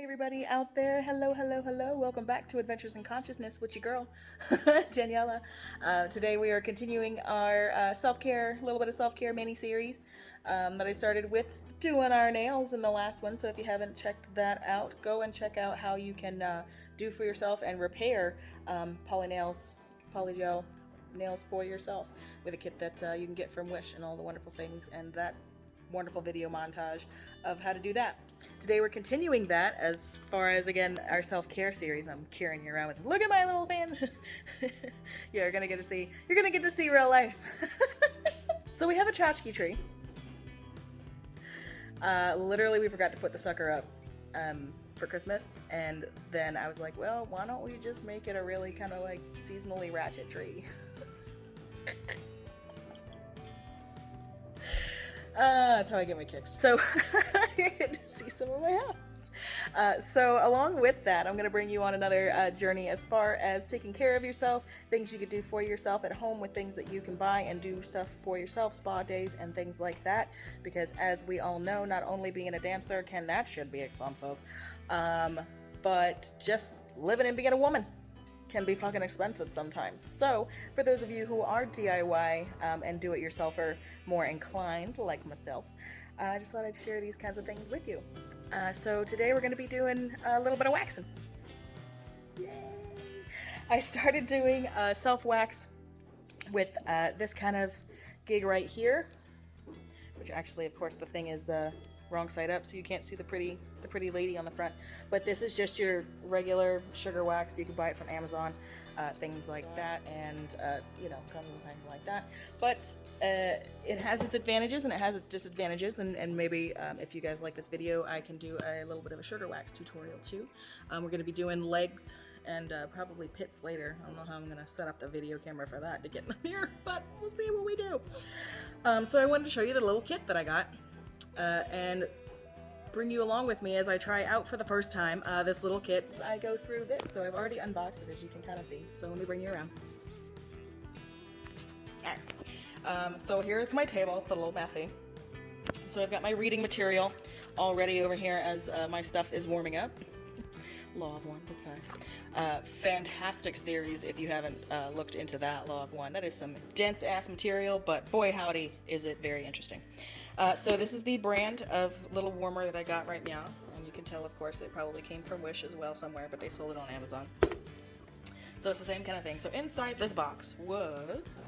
Everybody out there, hello, hello, hello. Welcome back to Adventures in Consciousness with your girl, Daniela. Today we are continuing our self-care, a little bit of self-care mini-series that I started with doing our nails in the last one. So if you haven't checked that out, go and check out how you can do for yourself and repair polygel nails for yourself with a kit that you can get from Wish and all the wonderful things and that wonderful video montage of how to do that. Today we're continuing that as far as, again, our self-care series. I'm carrying you around with, look at my little fan. You're gonna get to see real life. So we have a tchotchke tree. Literally we forgot to put the sucker up for Christmas, and then I was like, well, why don't we just make it a really kind of like seasonally ratchet tree. That's how I get my kicks. So you get to see some of my house. So along with that, I'm going to bring you on another journey as far as taking care of yourself, things you could do for yourself at home with things that you can buy and do stuff for yourself, spa days and things like that. Because as we all know, not only being a dancer that should be expensive, but just living and being a woman can be fucking expensive sometimes. So for those of you who are DIY and do-it-yourselfer more inclined, like myself, I just thought I'd share these kinds of things with you. So today we're going to be doing a little bit of waxing. Yay! I started doing self-wax with this kind of gig right here, which actually, of course, the thing is wrong side up, so you can't see the pretty lady on the front. But this is just your regular sugar wax. You can buy it from Amazon, things like that, and come in things like that. But it has its advantages and it has its disadvantages, and maybe if you guys like this video, I can do a little bit of a sugar wax tutorial too. We're going to be doing legs and probably pits later. I don't know how I'm going to set up the video camera for that to get in the mirror, but we'll see what we do. So I wanted to show you the little kit that I got. And bring you along with me as I try out for the first time this little kit. I go through this, so I've already unboxed it, as you can kind of see. So let me bring you around. So here's my table, it's a little messy. So I've got my reading material all ready over here as my stuff is warming up. Law of One, book 5. Fantastic series if you haven't looked into that, Law of One. That is some dense ass material, but boy howdy is it very interesting. So this is the brand of little warmer that I got right now, and you can tell, of course, it probably came from Wish as well somewhere, but they sold it on Amazon. So it's the same kind of thing. So inside this box was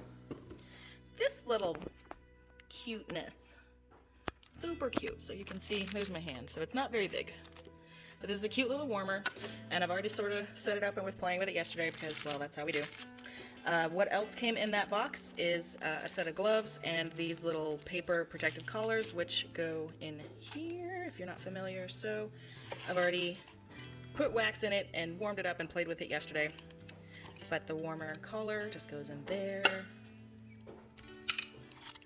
this little cuteness. Super cute. So you can see, there's my hand, so it's not very big. But this is a cute little warmer, and I've already sort of set it up and was playing with it yesterday because, well, that's how we do. What else came in that box is a set of gloves and these little paper protective collars, which go in here if you're not familiar. So I've already put wax in it and warmed it up and played with it yesterday. But the warmer collar just goes in there,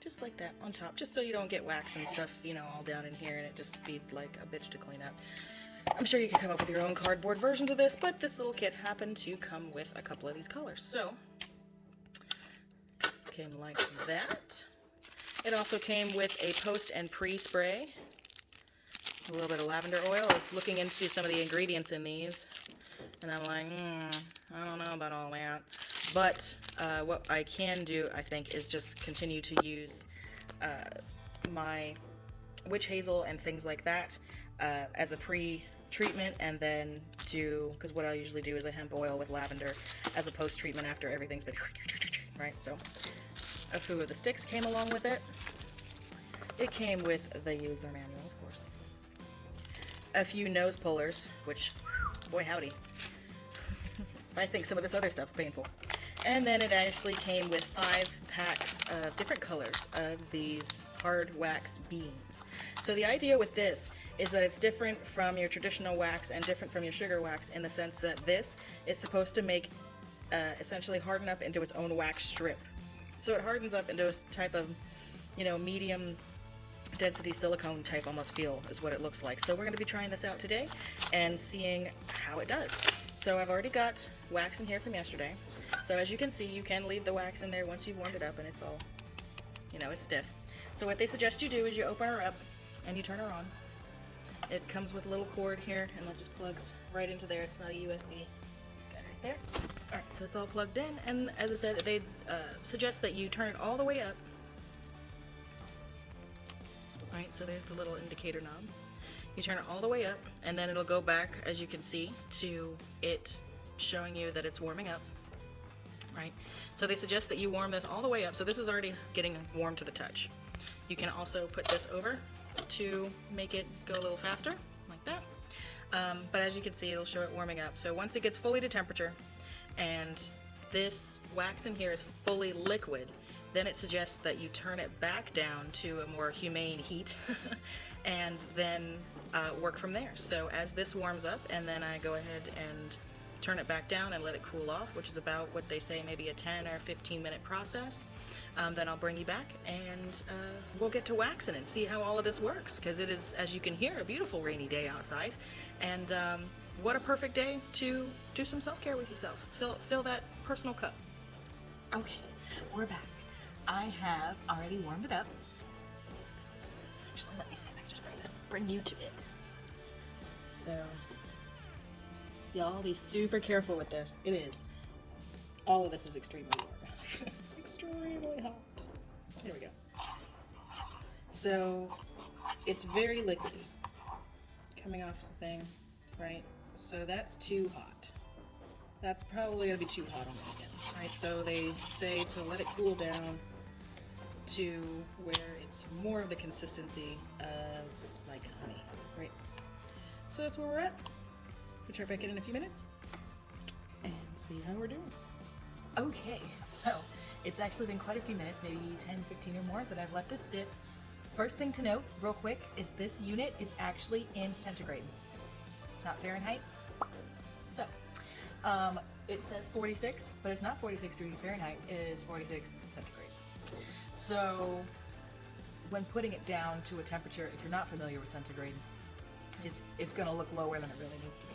just like that on top, just so you don't get wax and stuff, all down in here and it just be like a bitch to clean up. I'm sure you can come up with your own cardboard version to this, but this little kit happened to come with a couple of these collars. So came like that. It also came with a post and pre-spray, a little bit of lavender oil. I was looking into some of the ingredients in these, and I'm like, I don't know about all that. But what I can do, I think, is just continue to use my witch hazel and things like that as a pre-treatment, and then because what I usually do is a hemp oil with lavender as a post-treatment after everything's been right. So a few of the sticks came along with it. It came with the user manual, of course. A few nose pullers, which, boy howdy. I think some of this other stuff's painful. And then it actually came with 5 packs of different colors of these hard wax beans. So the idea with this is that it's different from your traditional wax and different from your sugar wax in the sense that this is supposed to make essentially harden up into its own wax strip. So it hardens up into a type of, medium density silicone type almost feel is what it looks like. So we're going to be trying this out today and seeing how it does. So I've already got wax in here from yesterday. So as you can see, you can leave the wax in there once you've warmed it up and it's all, it's stiff. So what they suggest you do is you open her up and you turn her on. It comes with a little cord here, and that just plugs right into there. It's not a USB. It's this guy right there. Alright, so it's all plugged in, and as I said, they suggest that you turn it all the way up. Alright, so there's the little indicator knob. You turn it all the way up, and then it'll go back, as you can see, to it showing you that it's warming up. Right? So they suggest that you warm this all the way up. So this is already getting warm to the touch. You can also put this over to make it go a little faster, like that. But as you can see, it'll show it warming up. So once it gets fully to temperature, and this wax in here is fully liquid, then it suggests that you turn it back down to a more humane heat, and then work from there. So as this warms up, and then I go ahead and turn it back down and let it cool off, which is about what they say, maybe a 10 or 15 minute process. Then I'll bring you back, and we'll get to waxing and see how all of this works, because it is, as you can hear, a beautiful rainy day outside, and what a perfect day to do some self-care with yourself. Fill that personal cup. Okay, we're back. I have already warmed it up. Actually, let me see if I can just bring you to it. So y'all be super careful with this. It is. All of this is extremely warm. Extremely hot. Here we go. So it's very liquidy coming off the thing, right? So that's too hot. That's probably gonna be too hot on the skin, right? So they say to let it cool down to where it's more of the consistency of like honey, right? So that's where we're at. We'll check back in a few minutes and see how we're doing. Okay, so it's actually been quite a few minutes, maybe 10, 15 or more, that I've let this sit. First thing to note, real quick, is this unit is actually in centigrade, not Fahrenheit. So, it says 46, but it's not 46 degrees Fahrenheit, it is 46 centigrade. So, when putting it down to a temperature, if you're not familiar with centigrade, it's going to look lower than it really needs to be.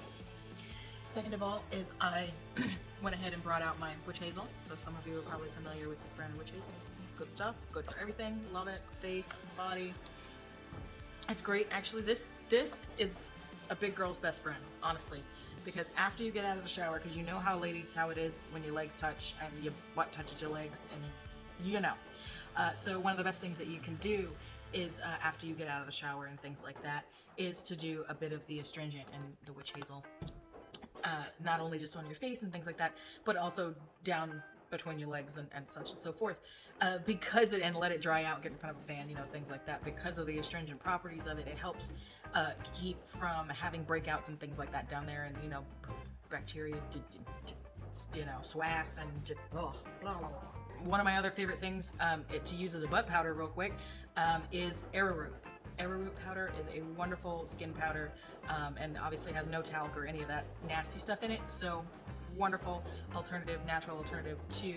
Second of all is I went ahead and brought out my witch hazel. So some of you are probably familiar with this brand of witch hazel. Good stuff, good for everything, love it, face, body. It's great. Actually, this is a big girl's best friend, honestly. Because after you get out of the shower, because you know how it is when your legs touch and your butt touches your legs, and you know. So one of the best things that you can do is after you get out of the shower and things like that, is to do a bit of the astringent and the witch hazel. Not only just on your face and things like that, but also down between your legs and such and so forth, and let it dry out, get in front of a fan, things like that. Because of the astringent properties of it, it helps keep from having breakouts and things like that down there, and bacteria, swass, and just, blah, blah, blah. One of my other favorite things to use as a butt powder real quick is arrowroot. Arrowroot powder is a wonderful skin powder, and obviously has no talc or any of that nasty stuff in it, so wonderful alternative, natural alternative to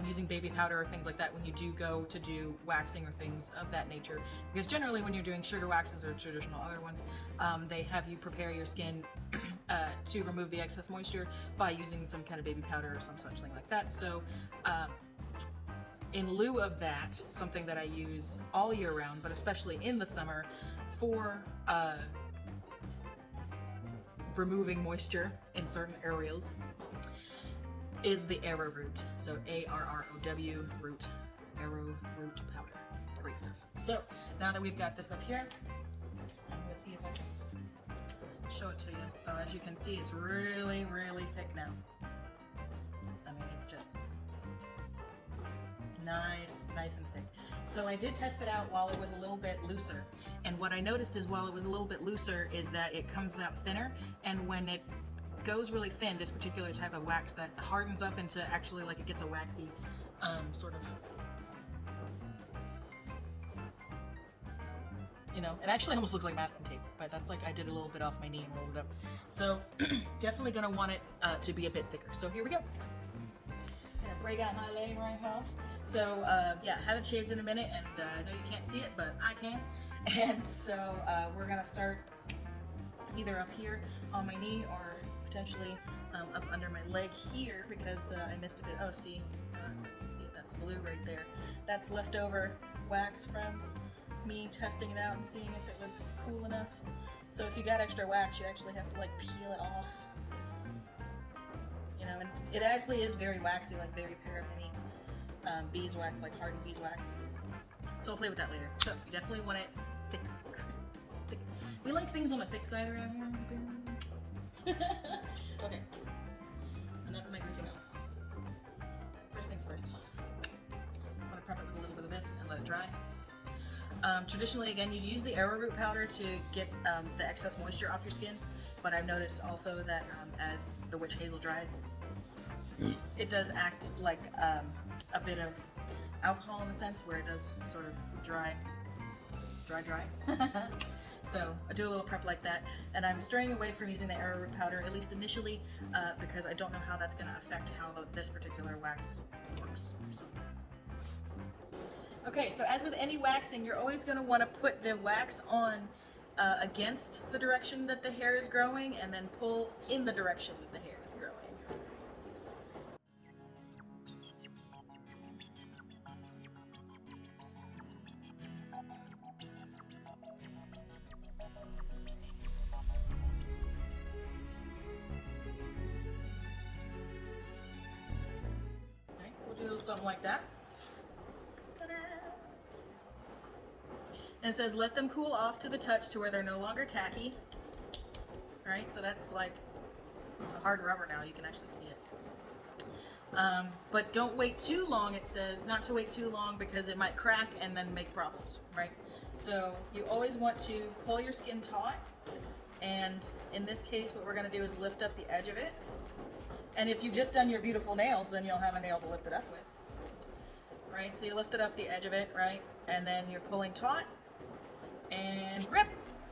using baby powder or things like that when you do go to do waxing or things of that nature. Because generally when you're doing sugar waxes or traditional other ones, they have you prepare your skin to remove the excess moisture by using some kind of baby powder or some such thing like that. So in lieu of that, something that I use all year round, but especially in the summer, for removing moisture in certain areas, is the arrowroot. So A-R-R-O-W root, arrowroot powder. Great stuff. So now that we've got this up here, I'm gonna see if I can show it to you. So as you can see, it's really, really thick now. I mean, it's just nice and thick. So I did test it out while it was a little bit looser, and what I noticed is while it was a little bit looser is that it comes out thinner, and when it goes really thin, this particular type of wax that hardens up into actually like it gets a waxy sort of, it actually almost looks like masking tape, but that's like I did a little bit off my knee and rolled it up. So definitely gonna want it to be a bit thicker. So here we go. Gonna break out my leg right here. So yeah, haven't shaved in a minute, and I know you can't see it, but I can. And so we're gonna start either up here on my knee or potentially up under my leg here, because I missed a bit. Oh, see that's blue right there. That's leftover wax from me testing it out and seeing if it was cool enough. So if you got extra wax, you actually have to like peel it off. You know, and it actually is very waxy, like very parabeny beeswax, like hardened beeswax. So I'll play with that later. So you definitely want it thick. Thick. We like things on the thick side around here. Okay. Enough of my goofing off. First things first. I'm gonna prep it with a little bit of this and let it dry. Traditionally, again, you'd use the arrowroot powder to get the excess moisture off your skin, but I've noticed also that as the witch hazel dries, it does act like a bit of alcohol in the sense where it does sort of dry. So I do a little prep like that, and I'm straying away from using the arrowroot powder, at least initially, because I don't know how that's going to affect how this particular wax works. So. Okay, so as with any waxing, you're always going to want to put the wax on against the direction that the hair is growing, and then pull in the direction that the hair is growing. Alright, so we'll do a little something like that. And it says, let them cool off to the touch to where they're no longer tacky. Right, so that's like a hard rubber now, you can actually see it. But don't wait too long, it says, not to wait too long because it might crack and then make problems, right? So you always want to pull your skin taut, and in this case what we're going to do is lift up the edge of it. And if you've just done your beautiful nails, then you'll have a nail to lift it up with. Right, so you lifted up the edge of it, right? And then you're pulling taut, and rip!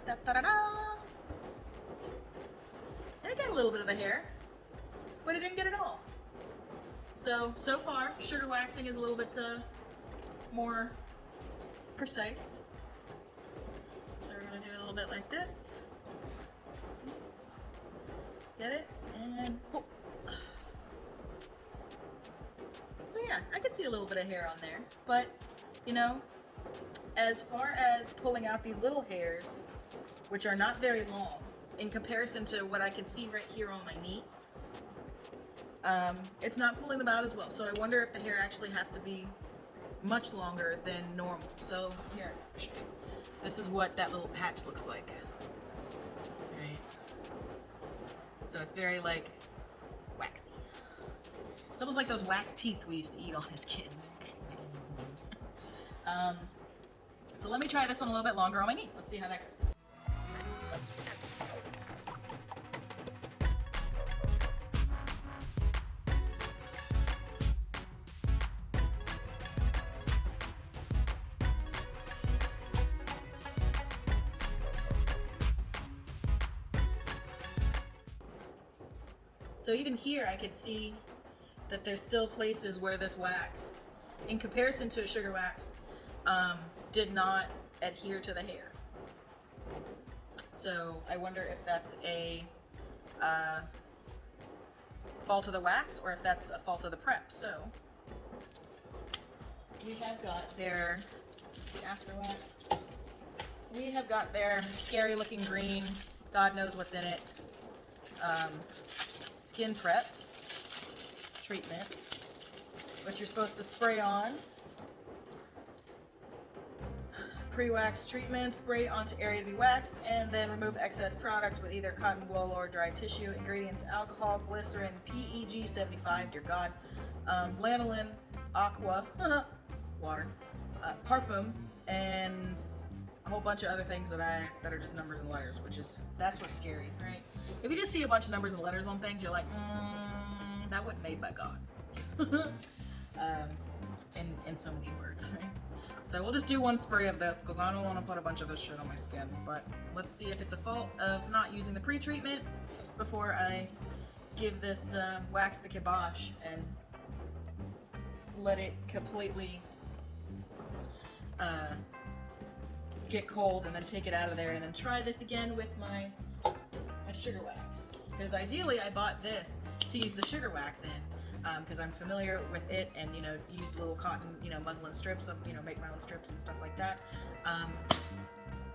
Da, da, da, da. And it got a little bit of the hair, but it didn't get it all. So far, sugar waxing is a little bit more precise. So we're going to do a little bit like this. Get it? And pull. So yeah, I could see a little bit of hair on there, but you know, as far as pulling out these little hairs, which are not very long, in comparison to what I can see right here on my knee, it's not pulling them out as well. So I wonder if the hair actually has to be much longer than normal. So here, I'll show you. This is what that little patch looks like. Right. So it's very like waxy. It's almost like those wax teeth we used to eat on as kids. So let me try this one a little bit longer on my knee. Let's see how that goes. So even here I could see that there's still places where this wax, in comparison to a sugar wax, did not adhere to the hair. So I wonder if that's a fault of the wax or if that's a fault of the prep. So we have got their after wax. So we have got their scary looking green, God knows what's in it, skin prep treatment, which you're supposed to spray on. Pre-wax treatment, spray onto area to be waxed, and then remove excess product with either cotton wool or dry tissue. Ingredients: alcohol, glycerin, PEG 75, dear God, lanolin, aqua, water, parfum, and a whole bunch of other things that are just numbers and letters, that's what's scary, right? If you just see a bunch of numbers and letters on things, you're like, that wasn't made by God. In so many words, right? So we'll just do one spray of this because I don't want to put a bunch of this shit on my skin. But let's see if it's a fault of not using the pre-treatment before I give this wax the kibosh and let it completely get cold, and then take it out of there, and then try this again with my sugar wax. Because ideally I bought this to use the sugar wax in. Because I'm familiar with it, and use little cotton, muslin strips of, make my own strips and stuff like that.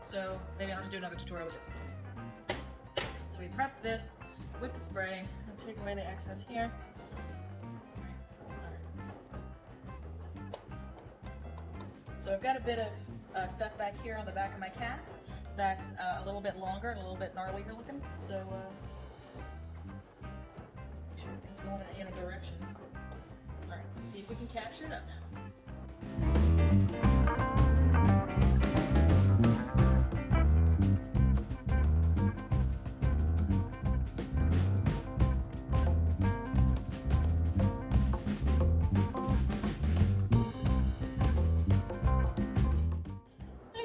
So maybe I'll have to do another tutorial with this. So we prep this with the spray and take away the excess here. So I've got a bit of stuff back here on the back of my calf that's a little bit longer and a little bit gnarlier looking. So make sure everything's going in a direction. All right, let's see if we can capture it up now.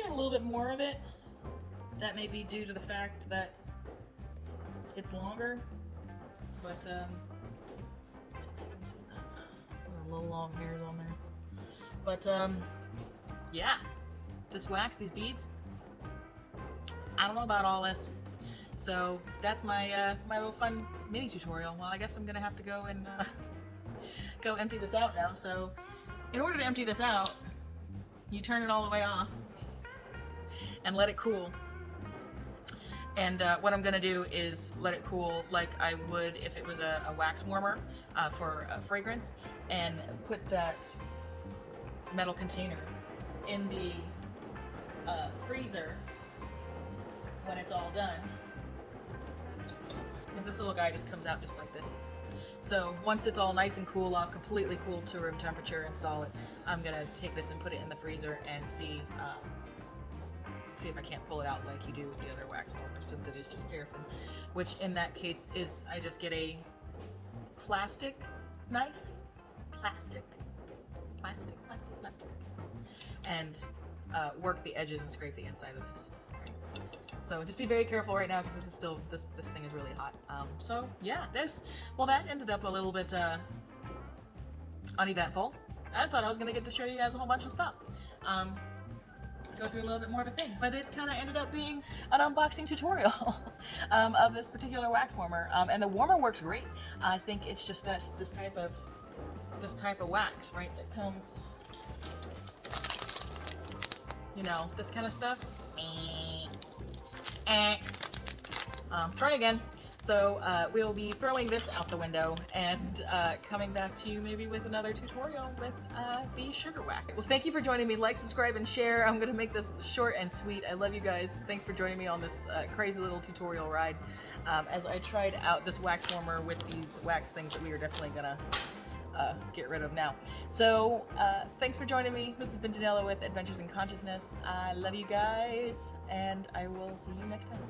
A little bit more of it. That may be due to the fact that it's longer, but you can see that. Little long hairs on there. But yeah, this wax, these beads, I don't know about all this. So that's my my little fun mini tutorial. Well, I guess I'm gonna have to go and go empty this out now. So in order to empty this out, you turn it all the way off and let it cool. And what I'm gonna do is let it cool like I would if it was a wax warmer for a fragrance, and put that metal container in the freezer when it's all done. Because this little guy just comes out just like this. So once it's all nice and cool off, completely cooled to room temperature and solid, I'm gonna take this and put it in the freezer and see if I can't pull it out like you do with the other wax warmers, since it is just paraffin. Which in that case is, I just get a plastic knife, and work the edges and scrape the inside of this. So just be very careful right now, because this is still, this thing is really hot. So yeah, that ended up a little bit uneventful. I thought I was gonna get to show you guys a whole bunch of stuff. Go through a little bit more of a thing, but it kind of ended up being an unboxing tutorial of this particular wax warmer, and the warmer works great. I think it's just this type of wax, right, that comes, you know, this kind of stuff. Try again. So we'll be throwing this out the window and coming back to you maybe with another tutorial with the sugar wax. Well, thank you for joining me. Like, subscribe, and share. I'm gonna make this short and sweet. I love you guys. Thanks for joining me on this crazy little tutorial ride as I tried out this wax warmer with these wax things that we are definitely gonna get rid of now. So thanks for joining me. This has been Janella with Adventures in Consciousness. I love you guys, and I will see you next time.